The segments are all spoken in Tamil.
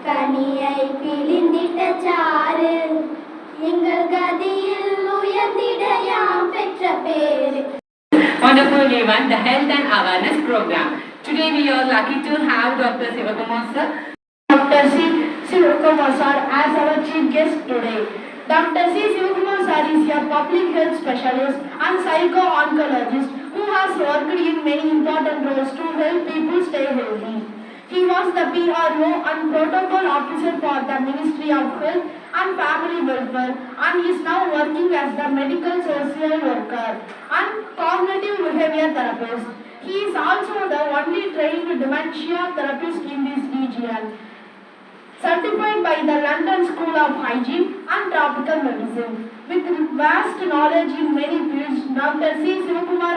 கனியை பிழிந்திட்ட சாறு எங்கள் கதியில் உயர்ந்திட யாம் பெற்ற பேரு. Wonderful event, the Health and Awareness Program. Today we are lucky to have Dr. Sivakumar sir. Dr. C. Sivakumar sir as our chief guest today. Dr. C. Sivakumar sir is a public health specialist and psycho-oncologist who has worked in many important roles to help people stay healthy. He was the PRO and protocol officer for the Ministry of Health and Family Welfare and is now working as the medical social worker and cognitive behavior therapist. He is also the only trained dementia therapist in this region, certified by the London School of Hygiene and Tropical Medicine. With vast knowledge in many fields, Dr. C. Sivakumar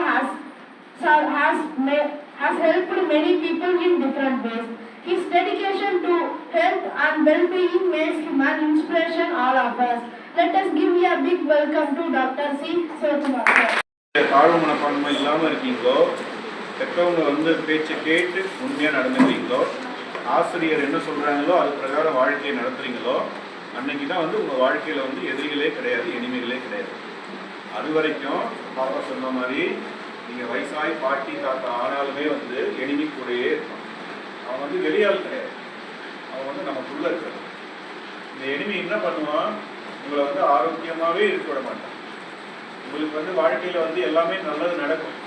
has helped many people in different ways. His dedication to health and well-being makes him an inspiration all of us. Let us give a big welcome to Dr. C. Sivakumar sir. தாழ்வு மனப்பான்மை இல்லாமல் இருக்கீங்களோ, பெற்றவங்க வந்து பேச்சை கேட்டு உண்மையாக நடந்துக்கிறீங்களோ, ஆசிரியர் என்ன சொல்கிறாங்களோ அது பிரகாரம் வாழ்க்கையை நடத்துகிறீங்களோ, அன்னைக்கு தான் வந்து உங்கள் வாழ்க்கையில் வந்து எதிரிகளே கிடையாது, எனிமைகளே கிடையாது. அது வரைக்கும் பாப்பா சொன்ன மாதிரி நீங்கள் வயசாகி பாட்டி தாத்தா ஆனாலுமே வந்து எனிமி கூடயே இருக்கும். அவன் வந்து வெளியால் கிடையாது, அவன் வந்து நமக்குள்ளே இருக்கிறது. இந்த எனிமி என்ன பண்ணுவான், உங்களை வந்து ஆரோக்கியமாகவே இருக்க விட மாட்டான். உங்களுக்கு வந்து வாழ்க்கையில் வந்து எல்லாமே நல்லது நடக்கும்,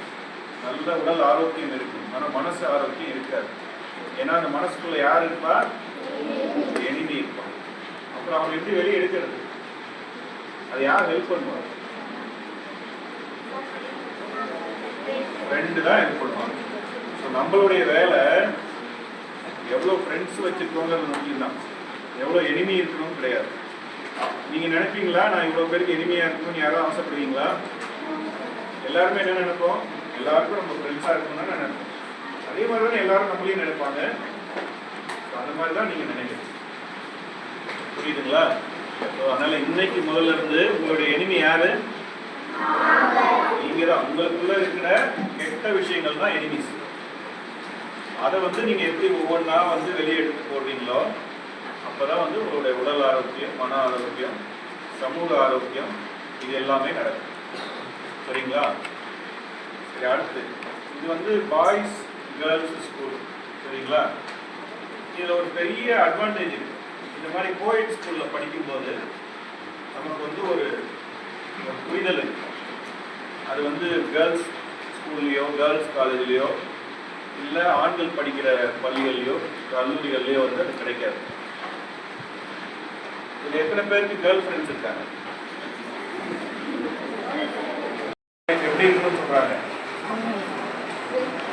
நல்ல உடல் ஆரோக்கியம் இருக்கும், ஆனால் மனசு ஆரோக்கியம் இருக்காது. ஏன்னா அந்த மனசுக்குள்ள யார் இருப்பா, எனிமி இருப்பான். அப்புறம் அவங்க எப்படி வெளியே எடுக்கிறது, அது யார் ஹெல்ப் பண்ணுவாங்க, ஃப்ரெண்டு தான் ஹெல்ப் பண்ணுவாங்க. ஸோ நம்மளுடைய வேலை எவ்வளோ ஃப்ரெண்ட்ஸ் வச்சுருக்கோங்கிறது முக்கியம்தான், எவ்வளோ எனிமி இருக்கணும் கிடையாது. நீங்கள் நினைப்பீங்களா நான் இவ்வளோ பேருக்கு எனிமையாக இருக்கணும்னு யாரும் ஆசைப்படுவீங்களா? எல்லாருமே என்ன நினைப்போம், எல்லாருக்கும் நம்ம ஃப்ரெண்ட்ஸாக இருக்கணும்னு தான் நினைப்போம். அதே மாதிரி தான் எல்லாரும் நம்மளையும் நினைப்பாங்க. அந்த மாதிரி தான் நீங்கள் நினைக்கிறீங்க, புரியுதுங்களா? ஸோ அதனால் இன்னைக்கு முதல்ல இருந்து உங்களுடைய எனிமி யாரு? நீங்கள் தான். உங்களுக்குள்ள இருக்கிற கெட்ட விஷயங்கள் தான் எனிமிஸ். அதை வந்து நீங்கள் எப்படி ஒவ்வொன்றா வந்து வெளியே எடுத்து போடுறீங்களோ அப்போ தான் வந்து உங்களுடைய உடல் ஆரோக்கியம், மன ஆரோக்கியம், சமூக ஆரோக்கியம் இது எல்லாமே நடக்கும். சரிங்களா? சரி, அடுத்து இது வந்து பாய்ஸ் கேர்ள்ஸ் ஸ்கூல். சரிங்களா? இதில் ஒரு பெரிய அட்வான்டேஜ் இருக்குது. இந்த மாதிரி கோஎட் ஸ்கூலில் படிக்கும்போது நமக்கு வந்து ஒரு புரிதல் இருக்குது. அது வந்து கேர்ள்ஸ் ஸ்கூல்லையோ கேர்ள்ஸ் காலேஜ்லேயோ இல்லை ஆண்கள் படிக்கிற பள்ளிகள்லையோ கல்லூரிகள்லையோ வந்து அது கிடைக்காது. இதில் எத்தனை பேருக்கு கேர்ள் ஃப்ரெண்ட்ஸ் இருக்காங்க? எப்படி இருக்கணும்னு சொல்கிறாங்க,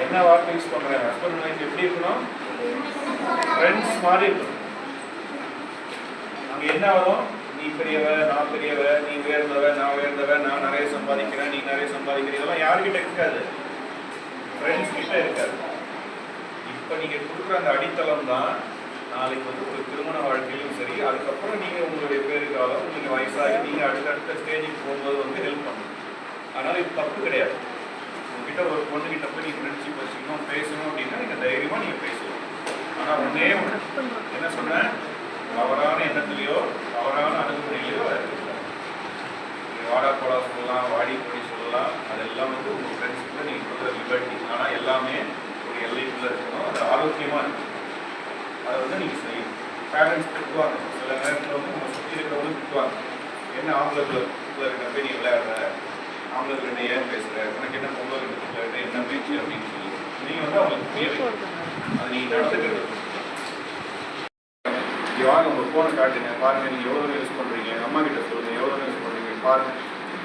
என்ன வார்த்தை யூஸ் பண்ணுறாங்க? ஹஸ்பண்ட் ஒய்ஃப் எப்படி இருக்கணும்? ஃப்ரெண்ட்ஸ் மாதிரி இருக்கணும். அங்கே என்ன வரும், நீ பெரியவ நான் பெரியவ, நீ உயர்ந்தவ நான் உயர்ந்தவ, நான் நிறைய சம்பாதிக்கிறேன் நீ நிறைய சம்பாதிக்கிறேன், இதெல்லாம் யார்கிட்ட இருக்காது, ஃப்ரெண்ட்ஸ் கிட்ட இருக்காது. இப்போ நீங்கள் கொடுக்குற அந்த அடித்தளம் தான் நாளைக்கு வந்து ஒரு திருமண வாழ்க்கையிலும் சரி, அதுக்கப்புறம் நீங்கள் உங்களுடைய பேருக்காலம் நீங்கள் வயசாகி நீங்கள் அடுத்தடுத்த ஸ்டேஜுக்கு போகும்போது வந்து ஹெல்ப் பண்ணணும். அதனால் இது தப்பு கிடையாது. உங்ககிட்ட ஒரு பொண்ணுகிட்ட போய் நீங்கள் ஃப்ரெண்ட்ஷிப் வச்சுக்கணும் பேசணும் அப்படின்னா நீங்கள் தைரியமாக நீங்கள் பேசலாம். ஆனால் ஒன்றே ஒன்று என்ன சொன்னேன், தவறான எண்ணத்துலையோ தவறான அணுகுமுறையிலையோ நீங்கள் வாடா போடா சொல்லலாம், வாடி போடி சொல்லலாம், அதெல்லாம் வந்து உங்கள் ஃப்ரெண்ட்ஸுக்குள்ள நீங்கள் சொல்கிற லிபர்ட்டி. ஆனால் எல்லாமே ஒரு எல்லைக்குள்ளே இருக்கணும், அது ஆரோக்கியமாக இருக்கணும். அதை வந்து நீங்கள் செய்யணும். பேரண்ட்ஸ் திட்டுவாங்க, சில நேரத்தில் வந்து நம்ம சுற்றி இருக்கிறவங்களும் திட்டுவாங்க. என்ன ஆம்பளைக்குள்ள இருக்க போய் நீ விளையாடுற, ஆம்பளைக்கிட்ட ஏன் பேசுகிற, உனக்கு என்ன பொங்கல் கிட்ட என்ன பேச்சு அப்படின்னு சொல்லி நீங்கள் வந்து அவங்களுக்கு புரிய வைக்கணும். அது நீங்கள் நடந்துக்கிறது. இங்கே வாங்க உங்கள் ஃபோனை காட்டுங்க, பாருங்கள் நீங்கள் எவ்வளோ யூஸ் பண்ணுறீங்க, அம்மா கிட்ட சொல்லுங்கள் எவ்வளோ யூஸ் பண்ணுறீங்க பாருங்கள்.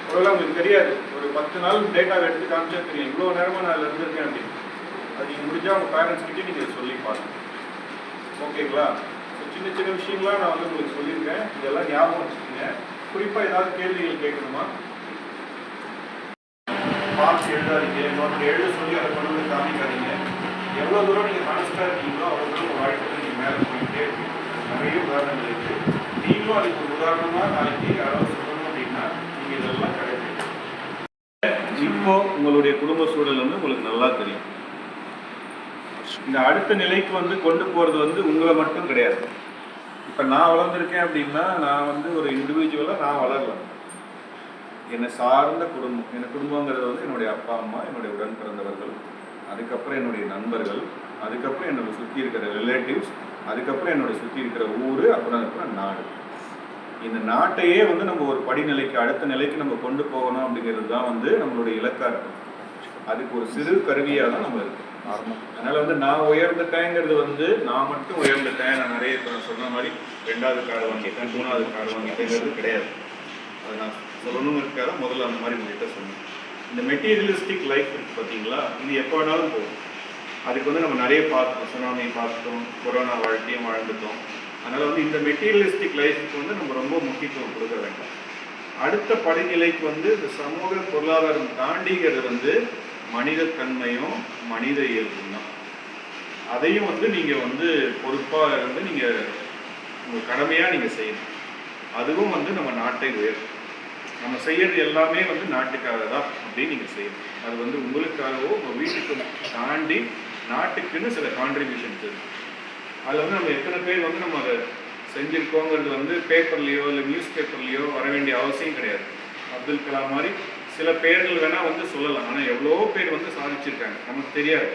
ஒருவேளை உங்களுக்கு தெரியாது, ஒரு 10 நாள் டேட்டாவை எடுத்து காமிச்சா தெரியும் இவ்வளோ நேரமாக நான் அதில் இருந்திருக்கேன் அப்படின்னு. அது நீங்கள் முடிஞ்சால் உங்கள் பேரண்ட்ஸ் கிட்டே நீங்கள் சொல்லி பாருங்கள். ஓகேங்களா? சின்ன சின்ன விஷயங்களாம் நான் வந்து உங்களுக்கு சொல்லியிருக்கேன், இதெல்லாம் ஞாபகம் வச்சுக்கோங்க. குறிப்பாக ஏதாவது கேள்விகள் கேட்கணுமா? மார்க்ஸ் எழுதாதீங்க, இன்னொரு எழுத சொல்லி அதை கொண்டு வந்து காமிக்காதீங்க. எவ்வளோ தூரம் நீங்கள் மனசில் இருக்கீங்களோ அவ்வளோ தூரம் உங்கள் வாழ்க்கையில் நீங்கள் மேலே போயிட்டே இருக்கீங்க. நிறைய உதாரணங்கள் இருக்குது. நீங்களும் அதுக்கு ஒரு உதாரணமாக நாளைக்கு யாராவது சொல்லணும் அப்படின்னா நீங்கள் இதெல்லாம் கிடைக்கும். இப்போ உங்களுடைய குடும்ப சூழல் வந்து உங்களுக்கு நல்லா தெரியும். இந்த அடுத்த நிலைக்கு வந்து கொண்டு போகிறது வந்து உங்களை மட்டும் கிடையாது, இப்போ நான் வளர்ந்துருக்கேன் அப்படின்னா நான் வந்து ஒரு இண்டிவிஜுவலாக நான் வளரலாம். என்னை சார்ந்த குடும்பம், என் குடும்பங்கிறது வந்து என்னுடைய அப்பா அம்மா, என்னுடைய உடன் பிறந்தவர்கள், அதுக்கப்புறம் என்னுடைய நண்பர்கள், அதுக்கப்புறம் என்னோட சுற்றி இருக்கிற ரிலேட்டிவ்ஸ், அதுக்கப்புறம் என்னோட சுற்றி இருக்கிற ஊர், அப்புறம் நாடு. இந்த நாட்டையே வந்து நம்ம ஒரு படிநிலைக்கு அடுத்த நிலைக்கு நம்ம கொண்டு போகணும் அப்படிங்கிறது தான் வந்து நம்மளுடைய இலக்காக இருக்கும். அதுக்கு ஒரு சிறு கருவியாக தான் நம்ம இருக்கு. அதனால வந்து நான் உயர்ந்துட்டேங்கிறது வந்து நான் மட்டும் உயர்ந்துட்டேன், நான் நிறைய சொன்ன மாதிரி 2வது கார் வாங்கிட்டேன் 3வது கார் வாங்கிட்டேங்கிறது கிடையாது. அதை நான் சொல்லணும்னு இருக்காத முதல்ல அந்த மாதிரி உங்கள்கிட்ட சொன்னேன். இந்த மெட்டீரியலிஸ்டிக் லைஃப் இருக்கு பார்த்தீங்களா, இது எப்போ வேணாலும் போகும். அதுக்கு வந்து நம்ம நிறைய பார்த்துட்டோம், சுனாமி பார்த்துட்டோம், கொரோனா வாழ்க்கையும் வாழ்ந்துட்டோம். அதனால் வந்து இந்த மெட்டீரியலிஸ்டிக் லைஃபுக்கு வந்து நம்ம ரொம்ப முக்கியத்துவம் கொடுக்க வேண்டாம். அடுத்த படிநிலைக்கு வந்து இந்த சமூக பொருளாதாரம் தாண்டிங்கிறது வந்து மனித தன்மையும் மனித இயல்பும் தான். அதையும் வந்து நீங்கள் வந்து பொறுப்பாக இருந்து நீங்கள் உங்கள் கடமையாக நீங்கள் செய்யணும். அதுவும் வந்து நம்ம நாட்டை உயர்த்தும். நம்ம செய்யறது எல்லாமே வந்து நாட்டுக்காக தான் அப்படின்னு நீங்கள் செய்யணும். அது வந்து உங்களுக்காகவோ உங்கள் வீட்டுக்கு தாண்டி நாட்டுக்குன்னு சில கான்ட்ரிபியூஷன்ஸ் இருக்குது. அதில் வந்து நம்ம எத்தனை பேர் வந்து நம்ம அதை செஞ்சுருக்கோங்கிறது வந்து பேப்பர்லேயோ இல்லை நியூஸ் பேப்பர்லேயோ வர வேண்டிய அவசியம் கிடையாது. அப்துல் கலாம் மாதிரி சில பேர்கள் வேணால் வந்து சொல்லலாம், ஆனால் எவ்வளோ பேர் வந்து சாதிச்சிருக்காங்க நமக்கு தெரியாது.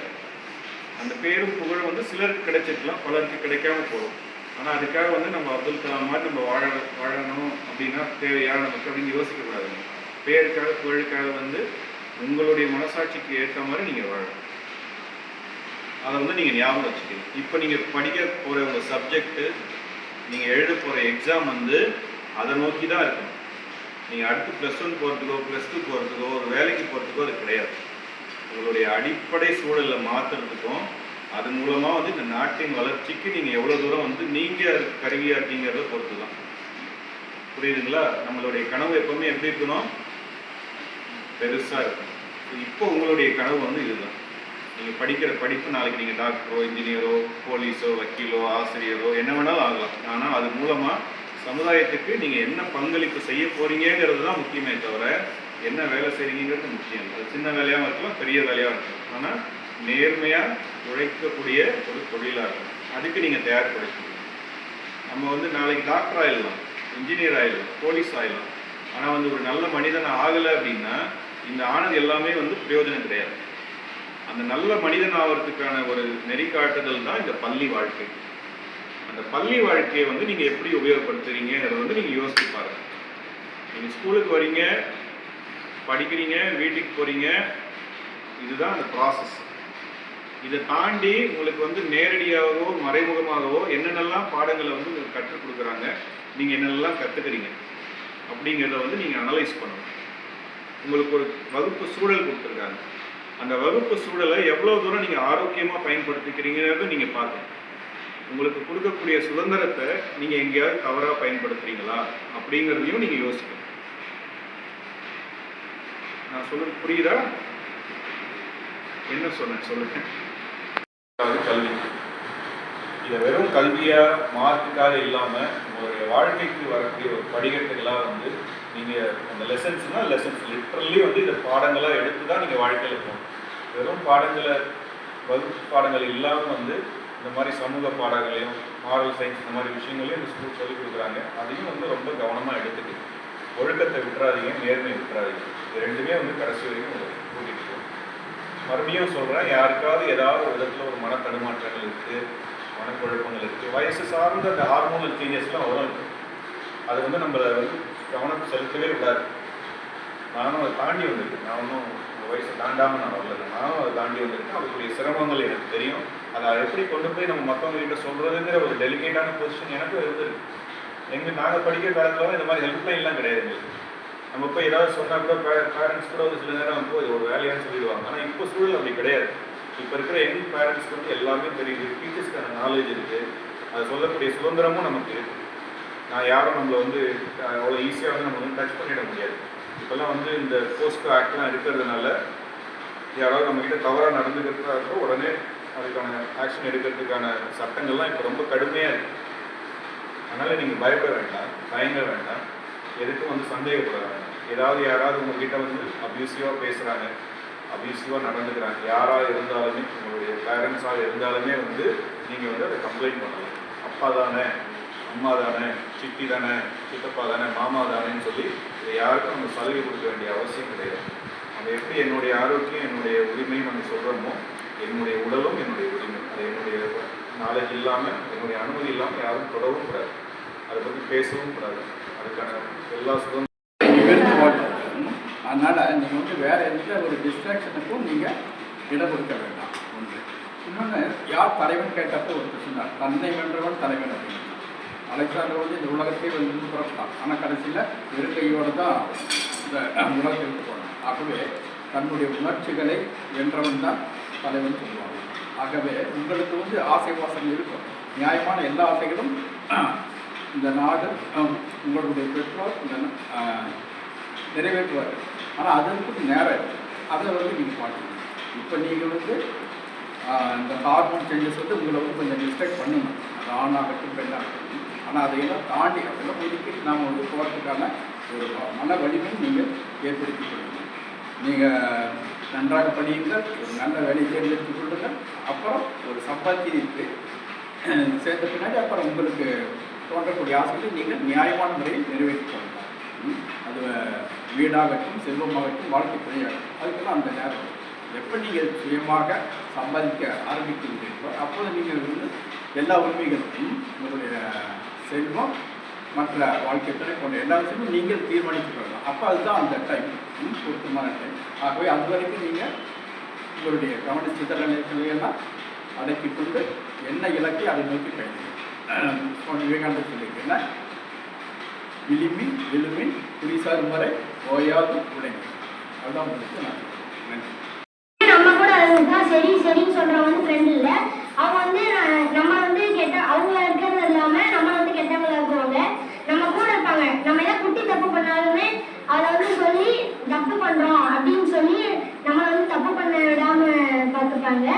அந்த பேரும் புகழும் வந்து சிலருக்கு கிடைச்சிருக்கலாம், பலருக்கு கிடைக்காம போகும். ஆனால் அதுக்காக வந்து நம்ம அப்துல் கலாம் மாதிரி நம்ம வாழணும் அப்படின்னா தேவையான நமக்கு அப்படின்னு யோசிக்கக்கூடாதுங்க. பேருக்காக புகழுக்காக வந்து உங்களுடைய மனசாட்சிக்கு ஏற்ற மாதிரி நீங்கள் வாழணும். அதை வந்து நீங்கள் ஞாபகம் வச்சுக்கணும். இப்போ நீங்கள் படிக்க போகிற உங்கள் சப்ஜெக்டு, நீங்கள் எழுத போகிற எக்ஸாம் வந்து அதை நோக்கி தான் இருக்கணும். நீங்கள் அடுத்து +1 போகிறதுக்கோ +2 போகிறதுக்கோ ஒரு வேலைக்கு போகிறதுக்கோ அது கிடையாது. உங்களுடைய அடிப்படை சூழலை மாற்றுறதுக்கும் அது மூலமாக வந்து இந்த நாட்டின் வளர்ச்சிக்கு நீங்கள் எவ்வளோ தூரம் வந்து நீங்கள் அதுக்கு கருவியாக இருக்கீங்கிறத பொறுத்து தான். புரியுதுங்களா? நம்மளுடைய கனவு எப்போவுமே எப்படி இருக்கணும்? பெருசாக இருக்கணும். இப்போ உங்களுடைய கனவு வந்து இதுதான். நீங்கள் படிக்கிற படிப்பு நாளைக்கு நீங்கள் டாக்டரோ இன்ஜினியரோ போலீஸோ வக்கீலோ ஆசிரியரோ என்ன வேணாலும் ஆகலாம். ஆனால் அது மூலமாக சமுதாயத்துக்கு நீங்கள் என்ன பங்களிப்பு செய்ய போகிறீங்கிறது தான் முக்கியமே தவிர என்ன வேலை செய்கிறீங்கிறது முக்கியம். அது சின்ன வேலையாகவும் இருக்கலாம், பெரிய வேலையாக இருக்கலாம். ஆனால் நேர்மையாக உழைக்கக்கூடிய ஒரு தொழிலாக இருக்கும். அதுக்கு நீங்கள் தயார்படுத்திக்கணும். நம்ம வந்து நாளைக்கு டாக்டர் ஆகிடலாம், இன்ஜினியர் ஆகிடலாம், போலீஸ் ஆகிடலாம். ஆனால் வந்து ஒரு நல்ல மனிதன் ஆகலை அப்படின்னா இந்த ஆனது எல்லாமே வந்து பிரயோஜனம் கிடையாது. அந்த நல்ல மனிதன் ஆகிறதுக்கான ஒரு நெறிக்காட்டுதல் தான் இந்த பள்ளி வாழ்க்கை. அந்த பள்ளி வாழ்க்கையை வந்து நீங்கள் எப்படி உபயோகப்படுத்துறீங்கிறத வந்து நீங்கள் யோசிச்சு பாருங்கள். நீங்கள் ஸ்கூலுக்கு வரீங்க, படிக்கிறீங்க, வீட்டுக்கு போகிறீங்க, இதுதான் அந்த ப்ராசஸ். இதை தாண்டி உங்களுக்கு வந்து நேரடியாகவோ மறைமுகமாகவோ என்னென்னலாம் பாடங்களை வந்து உங்களுக்கு கற்றுக் கொடுக்குறாங்க, நீங்கள் என்னென்னலாம் கற்றுக்கிறீங்க அப்படிங்கிறத வந்து நீங்கள் அனலைஸ் பண்ணணும். உங்களுக்கு ஒரு வகுப்பு சூழல் கொடுத்துருக்காங்க. அந்த வகுப்பு சூழலை எவ்வளோ தூரம் நீங்கள் ஆரோக்கியமாக பயன்படுத்திக்கிறீங்கிறத நீங்கள் பார்க்கணும். உங்களுக்கு கொடுக்கக்கூடிய சுதந்திரத்தை நீங்கள் எங்கேயாவது தவறாக பயன்படுத்துகிறீங்களா அப்படிங்கிறதையும் நீங்கள் யோசிக்கணும். நான் சொல்றது புரியுதா? என்ன சொன்னேன் சொல்லுங்க. கல்வி, இதை வெறும் கல்வியாக மார்க்குக்காக இல்லாமல் உங்களுடைய வாழ்க்கைக்கு வரக்கூடிய ஒரு படிக்கட்டுகளாக வந்து நீங்கள் அந்த லெசன்ஸ்னால் லெசன்ஸ் லிட்ரலி வந்து இந்த பாடங்களாக எடுத்து தான் நீங்கள் வாழ்க்கையில் போகணும். வெறும் பாடங்களை வகுப்பு பாடங்கள் இல்லாமல் வந்து இந்த மாதிரி சமூக பாடங்களையும் மாரல் சயின்ஸ் இந்த மாதிரி விஷயங்களையும் இந்த ஸ்கூல் சொல்லிக் கொடுக்குறாங்க. அதையும் வந்து ரொம்ப கவனமாக எடுத்துக்கணும். ஒழுக்கத்தை விட்டுறாதீங்க, நேர்மையை விட்டுறாதீங்க. இது ரெண்டுமே வந்து கடைசி வரைக்கும் உங்களுக்கு கூட்டிகிட்டு போகும். மறுபடியும் சொல்கிறேன், யாருக்காவது ஏதாவது ஒரு விதத்தில் ஒரு மன தடுமாற்றங்கள் இருக்குது, மனக்குழப்பங்கள் இருக்குது, வயசு சார்ந்த அந்த ஹார்மோனல் சேஞ்சஸ்லாம் வரும். அது வந்து நம்மளை வந்து கவனம் செலுத்தவே விடாது. நானும் அதை தாண்டி வந்திருக்கேன். நான் ஒன்றும் வயசை தாண்டாமல் நான் வரல, நானும் அதை தாண்டி வந்திருக்கேன். அதுக்குரிய சிரமங்கள் எனக்கு தெரியும். அதை எப்படி கொண்டு போய் நம்ம மற்றவங்ககிட்ட சொல்கிறதுங்கிற ஒரு டெலிகேட்டான பொசிஷன் எனக்கும் இருந்திருக்கு. நாங்கள் படிக்கிற காலத்தில் இந்த மாதிரி ஹெல்ப்லைன்லாம் கிடையாது எங்களுக்கு. நம்ம போய் ஏதாவது சொன்னால் கூட பேரண்ட்ஸ் கூட ஒரு சில நேரம் போய் ஒரு வேலையான்னு சொல்லிடுவாங்க. ஆனால் இப்போ சூழல் அப்படி கிடையாது. இப்போ இருக்கிற யங் பேரண்ட்ஸ்க்கு வந்து எல்லாமே தெரியுது, டீச்சர்ஸ்க்கான நாலேஜ் இருக்குது, அதை சொல்லக்கூடிய சுதந்திரமும் நமக்கு இருக்குது. நான் யாரும் நம்மளை வந்து அவ்வளோ ஈஸியாக வந்து நம்ம வந்து டச் பண்ணிட முடியாது. இப்போல்லாம் வந்து இந்த போஸ்கோ ஆக்ட்லாம் இருக்கிறதுனால யாராவது நம்மகிட்ட தவறாக நடந்துக்கிறதா இருக்கோ உடனே அதுக்கான ஆக்ஷன் எடுக்கிறதுக்கான சட்டங்கள்லாம் இப்போ ரொம்ப கடுமையாக இருக்குது. அதனால் நீங்கள் பயப்பட வேண்டாம், தயங்க வேண்டாம், எதுக்கும் வந்து சந்தேகப்பட வேண்டாம். ஏதாவது யாராவது உங்கள்கிட்ட வந்து அப்யூசிவாக பேசுகிறாங்க, அப்யூசிவாக நடந்துக்கிறாங்க, யாராக இருந்தாலுமே உங்களுடைய பேரண்ட்ஸாக இருந்தாலுமே வந்து நீங்கள் வந்து அதை கம்ப்ளைண்ட் பண்ணலாம். அப்பா தானே அம்மா தானே, சித்தி தானே, சித்தப்பா தானே, மாமா தானேன்னு சொல்லி இதை யாருக்கும் நம்ம சலுகை கொடுக்க வேண்டிய அவசியம் கிடையாது. நம்ம எப்படி என்னுடைய ஆரோக்கியம் என்னுடைய உரிமை நம்ம சொல்கிறோமோ, என்னுடைய உடலும் என்னுடைய உரிமை, அது என்னுடைய நாலேஜ் இல்லாமல் என்னுடைய அனுமதி இல்லாமல் யாரும் தொடவும் கூடாது, அதை பற்றி பேசவும் கூடாது. அதுக்கான எல்லா சுதந்திரம் அதனால் நீங்கள் வந்து வேறு எந்த ஒரு டிஸ்ட்ராக்ஷனுக்கும் நீங்கள் இடம் கொடுக்க வேண்டாம். ஒன்று. இன்னொன்று, யார் தலைவன் கேட்டப்போ ஒரு சொன்னார், தன்னை வென்றவன் தலைவன் அப்படின்னு. அலெக்சாண்டர் வந்து இந்த உலகத்தையே வந்து புறப்பட்டான். ஆனால் கடைசியில் வெறுங்கையோடு தான் இந்த உலகத்திற்கு போனான். ஆகவே தன்னுடைய உணர்ச்சிகளை வென்றவன் தான் தலைவன் சொல்லுவாங்க. ஆகவே உங்களுக்கு வந்து ஆசை வாசனை இருக்கும். நியாயமான எல்லா ஆசைகளும் இந்த நாடு உங்களுடைய பெற்றோர் இந்த நிறைவேற்றுவார்கள். ஆனால் அதற்கு நேரம் அதை வந்து நீங்கள் பார்க்கணும். இப்போ நீங்கள் வந்து இந்த ஹார்மோன் சேஞ்சஸ் வந்து உங்களை வந்து கொஞ்சம் டிஸ்ட்ராக்ட் பண்ணணும். அது ஆணாகட்டும் பெண்ணாகட்டும். ஆனால் அதையெல்லாம் தாண்டி அதெல்லாம் ஒதுக்கி நாம் வந்து போகிறதுக்கான ஒரு மன வலிமையும் நீங்கள் ஏற்படுத்தி கொள்ளணும். நீங்கள் நன்றாக படியுங்கள், ஒரு நல்ல வேலையை தேர்ந்தெடுத்துக் கொள்ளுங்கள். அப்புறம் ஒரு சம்பாத்தியத்தை சேர்ந்த பின்னாடி அப்புறம் உங்களுக்கு தோன்றக்கூடிய ஆசைகளை நீங்கள் நியாயமான முறையில் நிறைவேற்றிக் கொள்ளலாம். அது வீடாகட்டும், செல்வமாகட்டும், வாழ்க்கை துணையாகட்டும், அதுக்கெல்லாம் அந்த நேரம் எப்போ நீங்கள் சுயமாக சம்பாதிக்க ஆரம்பிக்கிறீர்களோ அப்போது நீங்கள் வந்து எல்லா உரிமைகளுக்கும் உங்களுடைய செல்வம் மற்ற வாழ்க்கை துணை போன்ற எல்லா விஷயமும் நீங்கள் தீர்மானித்துக் கொள்ளலாம். அப்போ அதுதான் அந்த டைம், பொருத்தமான டைம். ஆகவே அது வரைக்கும் நீங்கள் உங்களுடைய கவன சிதறல்களையெல்லாம் அடக்கி கொண்டு என்ன இலக்கை அதை நோக்கி பயணிக்கும். விவேகானந்தர் சொல்லியிருக்கேன்னா, விளிம்பின் விழுமின் குறிசார் முறை ஓயாது உடைமை. அதுதான் உங்களுக்கு நான் நன்றி. நம்ம கூட அதுதான் சரி சரின்னு சொல்றவங்க ஃப்ரெண்ட் இல்லை. அவங்க வந்து நம்ம வந்து கெட்ட அவங்க இருக்கிறது இல்லாமல் நம்ம வந்து கெட்டவங்களா இருக்குவாங்க. நம்ம கூட இருப்பாங்க. நம்ம ஏதாவது குட்டி தப்பு பண்ணாலுமே அதை வந்து சொல்லி தப்பு பண்றோம் அப்படின்னு சொல்லி நம்மளை வந்து தப்பு பண்ண விடாம பார்த்துப்பாங்க.